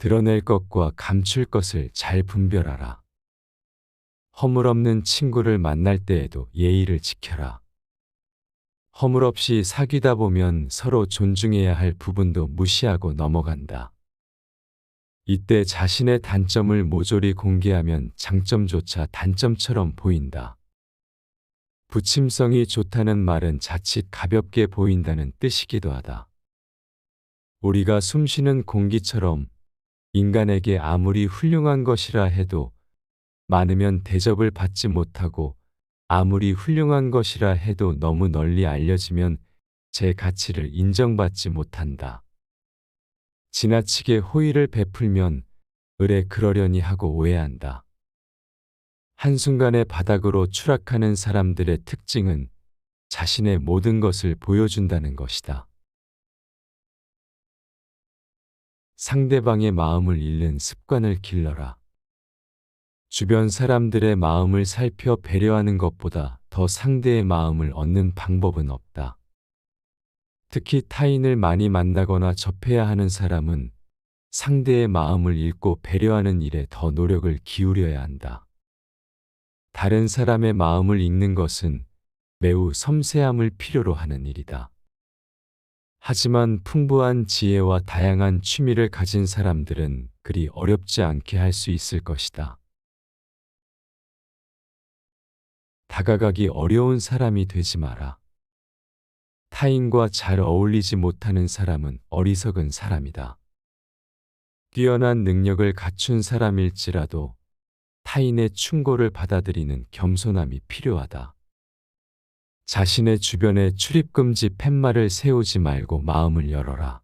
드러낼 것과 감출 것을 잘 분별하라. 허물없는 친구를 만날 때에도 예의를 지켜라. 허물없이 사귀다 보면 서로 존중해야 할 부분도 무시하고 넘어간다. 이때 자신의 단점을 모조리 공개하면 장점조차 단점처럼 보인다. 부침성이 좋다는 말은 자칫 가볍게 보인다는 뜻이기도 하다. 우리가 숨쉬는 공기처럼 인간에게 아무리 훌륭한 것이라 해도 많으면 대접을 받지 못하고 아무리 훌륭한 것이라 해도 너무 널리 알려지면 제 가치를 인정받지 못한다. 지나치게 호의를 베풀면 으레 그러려니 하고 오해한다. 한순간에 바닥으로 추락하는 사람들의 특징은 자신의 모든 것을 보여준다는 것이다. 상대방의 마음을 읽는 습관을 길러라. 주변 사람들의 마음을 살펴 배려하는 것보다 더 상대의 마음을 얻는 방법은 없다. 특히 타인을 많이 만나거나 접해야 하는 사람은 상대의 마음을 읽고 배려하는 일에 더 노력을 기울여야 한다. 다른 사람의 마음을 읽는 것은 매우 섬세함을 필요로 하는 일이다. 하지만 풍부한 지혜와 다양한 취미를 가진 사람들은 그리 어렵지 않게 할 수 있을 것이다. 다가가기 어려운 사람이 되지 마라. 타인과 잘 어울리지 못하는 사람은 어리석은 사람이다. 뛰어난 능력을 갖춘 사람일지라도 타인의 충고를 받아들이는 겸손함이 필요하다. 자신의 주변에 출입금지 팻말을 세우지 말고 마음을 열어라.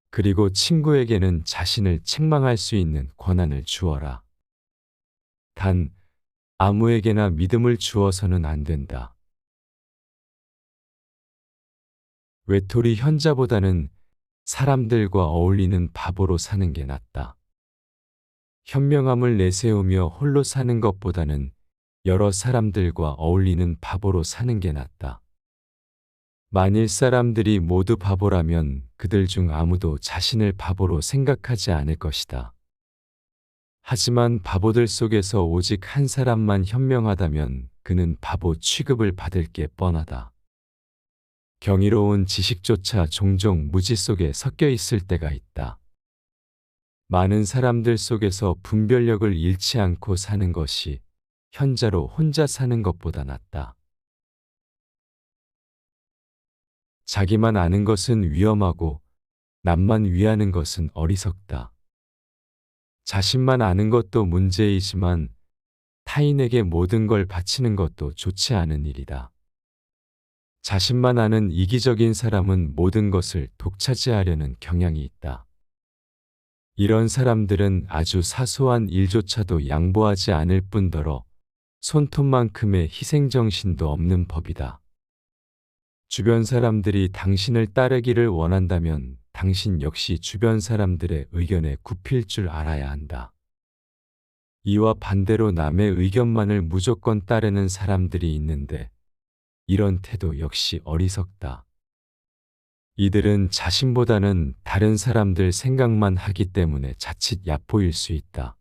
그리고 친구에게는 자신을 책망할 수 있는 권한을 주어라. 단, 아무에게나 믿음을 주어서는 안 된다. 외톨이 현자보다는 사람들과 어울리는 바보로 사는 게 낫다. 현명함을 내세우며 홀로 사는 것보다는 여러 사람들과 어울리는 바보로 사는 게 낫다. 만일 사람들이 모두 바보라면 그들 중 아무도 자신을 바보로 생각하지 않을 것이다. 하지만 바보들 속에서 오직 한 사람만 현명하다면 그는 바보 취급을 받을 게 뻔하다. 경이로운 지식조차 종종 무지 속에 섞여 있을 때가 있다. 많은 사람들 속에서 분별력을 잃지 않고 사는 것이 현자로 혼자 사는 것보다 낫다. 자기만 아는 것은 위험하고 남만 위하는 것은 어리석다. 자신만 아는 것도 문제이지만 타인에게 모든 걸 바치는 것도 좋지 않은 일이다. 자신만 아는 이기적인 사람은 모든 것을 독차지하려는 경향이 있다. 이런 사람들은 아주 사소한 일조차도 양보하지 않을 뿐더러 손톱만큼의 희생정신도 없는 법이다. 주변 사람들이 당신을 따르기를 원한다면 당신 역시 주변 사람들의 의견에 굽힐 줄 알아야 한다. 이와 반대로 남의 의견만을 무조건 따르는 사람들이 있는데 이런 태도 역시 어리석다. 이들은 자신보다는 다른 사람들 생각만 하기 때문에 자칫 얕보일 수 있다.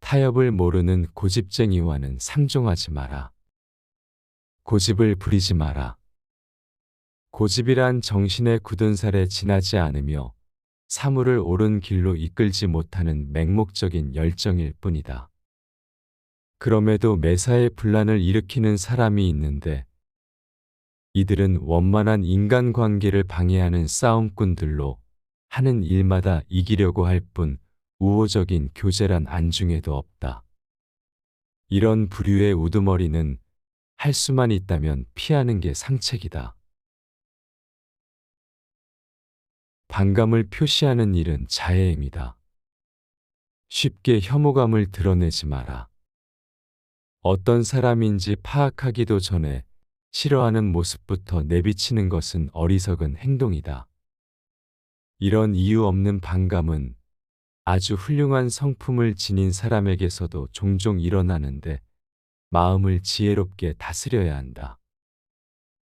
타협을 모르는 고집쟁이와는 상종하지 마라. 고집을 부리지 마라. 고집이란 정신의 굳은 살에 지나지 않으며 사물을 옳은 길로 이끌지 못하는 맹목적인 열정일 뿐이다. 그럼에도 매사에 분란을 일으키는 사람이 있는데 이들은 원만한 인간관계를 방해하는 싸움꾼들로 하는 일마다 이기려고 할 뿐 우호적인 교제란 안중에도 없다. 이런 부류의 우두머리는 할 수만 있다면 피하는 게 상책이다. 반감을 표시하는 일은 자해행위다. 쉽게 혐오감을 드러내지 마라. 어떤 사람인지 파악하기도 전에 싫어하는 모습부터 내비치는 것은 어리석은 행동이다. 이런 이유 없는 반감은 아주 훌륭한 성품을 지닌 사람에게서도 종종 일어나는데 마음을 지혜롭게 다스려야 한다.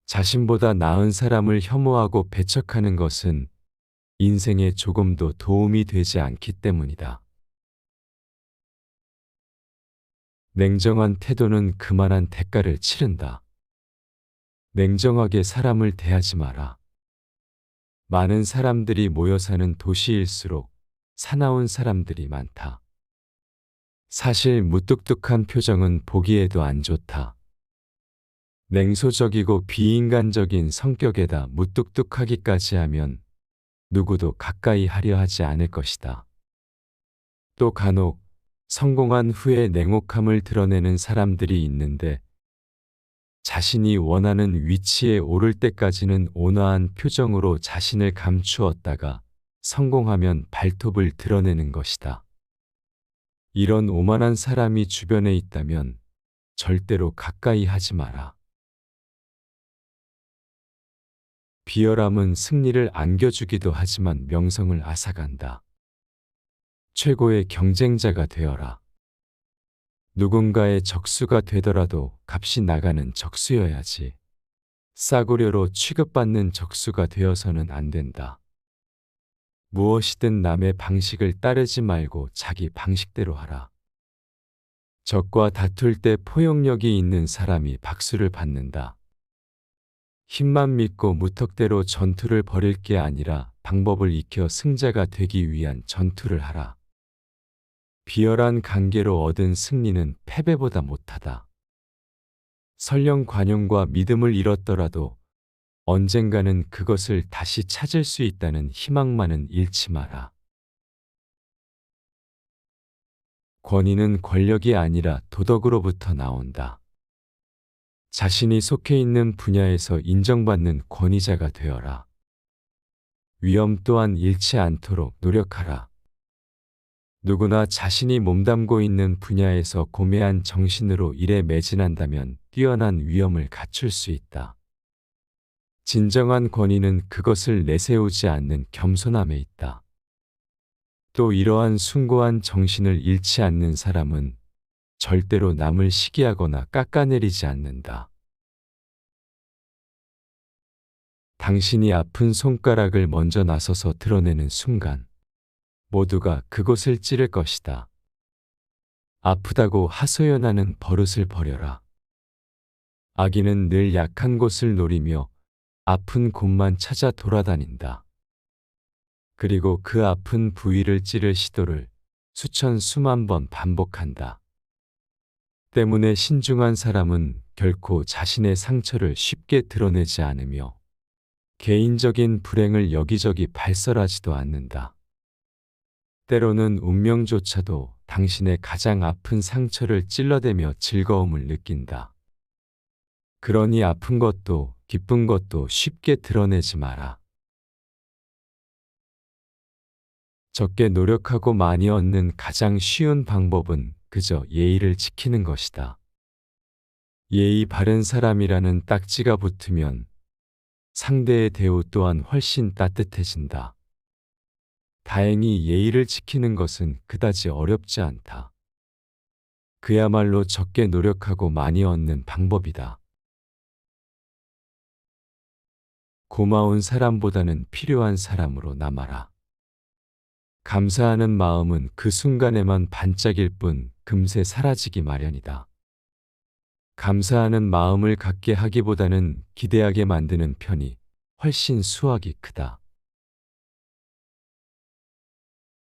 자신보다 나은 사람을 혐오하고 배척하는 것은 인생에 조금도 도움이 되지 않기 때문이다. 냉정한 태도는 그만한 대가를 치른다. 냉정하게 사람을 대하지 마라. 많은 사람들이 모여 사는 도시일수록 사나운 사람들이 많다. 사실 무뚝뚝한 표정은 보기에도 안 좋다. 냉소적이고 비인간적인 성격에다 무뚝뚝하기까지 하면 누구도 가까이 하려 하지 않을 것이다. 또 간혹 성공한 후에 냉혹함을 드러내는 사람들이 있는데 자신이 원하는 위치에 오를 때까지는 온화한 표정으로 자신을 감추었다가 성공하면 발톱을 드러내는 것이다. 이런 오만한 사람이 주변에 있다면 절대로 가까이 하지 마라. 비열함은 승리를 안겨주기도 하지만 명성을 앗아간다. 최고의 경쟁자가 되어라. 누군가의 적수가 되더라도 값이 나가는 적수여야지. 싸구려로 취급받는 적수가 되어서는 안 된다. 무엇이든 남의 방식을 따르지 말고 자기 방식대로 하라. 적과 다툴 때 포용력이 있는 사람이 박수를 받는다. 힘만 믿고 무턱대로 전투를 벌일 게 아니라 방법을 익혀 승자가 되기 위한 전투를 하라. 비열한 관계로 얻은 승리는 패배보다 못하다. 설령 관용과 믿음을 잃었더라도 언젠가는 그것을 다시 찾을 수 있다는 희망만은 잃지 마라. 권위는 권력이 아니라 도덕으로부터 나온다. 자신이 속해 있는 분야에서 인정받는 권위자가 되어라. 위험 또한 잃지 않도록 노력하라. 누구나 자신이 몸담고 있는 분야에서 고매한 정신으로 일에 매진한다면 뛰어난 위엄을 갖출 수 있다. 진정한 권위는 그것을 내세우지 않는 겸손함에 있다. 또 이러한 숭고한 정신을 잃지 않는 사람은 절대로 남을 시기하거나 깎아내리지 않는다. 당신이 아픈 손가락을 먼저 나서서 드러내는 순간 모두가 그곳을 찌를 것이다. 아프다고 하소연하는 버릇을 버려라. 아기는 늘 약한 곳을 노리며 아픈 곳만 찾아 돌아다닌다. 그리고 그 아픈 부위를 찌를 시도를 수만 번 반복한다. 때문에 신중한 사람은 결코 자신의 상처를 쉽게 드러내지 않으며 개인적인 불행을 여기저기 발설하지도 않는다. 때로는 운명조차도 당신의 가장 아픈 상처를 찔러대며 즐거움을 느낀다. 그러니 아픈 것도 기쁜 것도 쉽게 드러내지 마라. 적게 노력하고 많이 얻는 가장 쉬운 방법은 그저 예의를 지키는 것이다. 예의 바른 사람이라는 딱지가 붙으면 상대의 대우 또한 훨씬 따뜻해진다. 다행히 예의를 지키는 것은 그다지 어렵지 않다. 그야말로 적게 노력하고 많이 얻는 방법이다. 고마운 사람보다는 필요한 사람으로 남아라. 감사하는 마음은 그 순간에만 반짝일 뿐 금세 사라지기 마련이다. 감사하는 마음을 갖게 하기보다는 기대하게 만드는 편이 훨씬 수확이 크다.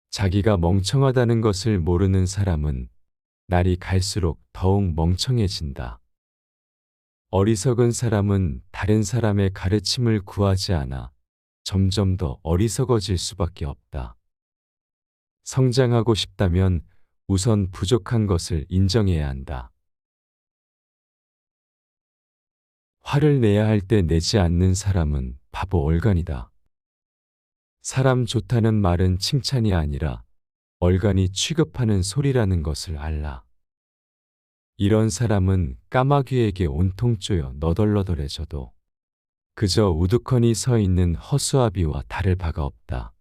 자기가 멍청하다는 것을 모르는 사람은 날이 갈수록 더욱 멍청해진다. 어리석은 사람은 다른 사람의 가르침을 구하지 않아 점점 더 어리석어질 수밖에 없다. 성장하고 싶다면 우선 부족한 것을 인정해야 한다. 화를 내야 할 때 내지 않는 사람은 바보 얼간이다. 사람 좋다는 말은 칭찬이 아니라 얼간이 취급하는 소리라는 것을 알라. 이런 사람은 까마귀에게 온통 쪼여 너덜너덜해져도 그저 우두커니 서 있는 허수아비와 다를 바가 없다.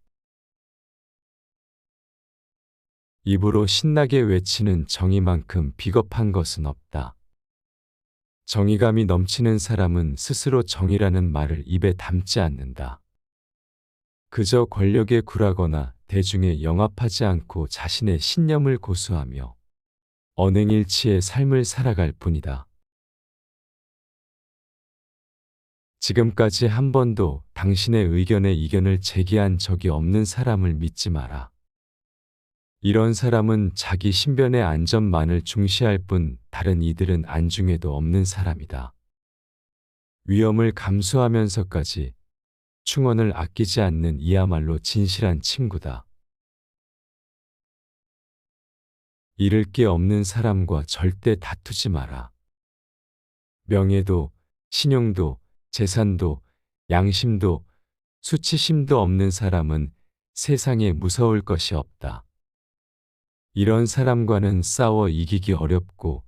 입으로 신나게 외치는 정의만큼 비겁한 것은 없다. 정의감이 넘치는 사람은 스스로 정의라는 말을 입에 담지 않는다. 그저 권력에 굴하거나 대중에 영합하지 않고 자신의 신념을 고수하며 언행일치의 삶을 살아갈 뿐이다. 지금까지 한 번도 당신의 의견에 이견을 제기한 적이 없는 사람을 믿지 마라. 이런 사람은 자기 신변의 안전만을 중시할 뿐 다른 이들은 안중에도 없는 사람이다. 위험을 감수하면서까지 충언을 아끼지 않는 이야말로 진실한 친구다. 잃을 게 없는 사람과 절대 다투지 마라. 명예도, 신용도, 재산도, 양심도, 수치심도 없는 사람은 세상에 무서울 것이 없다. 이런 사람과는 싸워 이기기 어렵고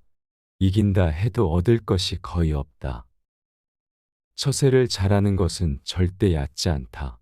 이긴다 해도 얻을 것이 거의 없다. 처세를 잘하는 것은 절대 얕지 않다.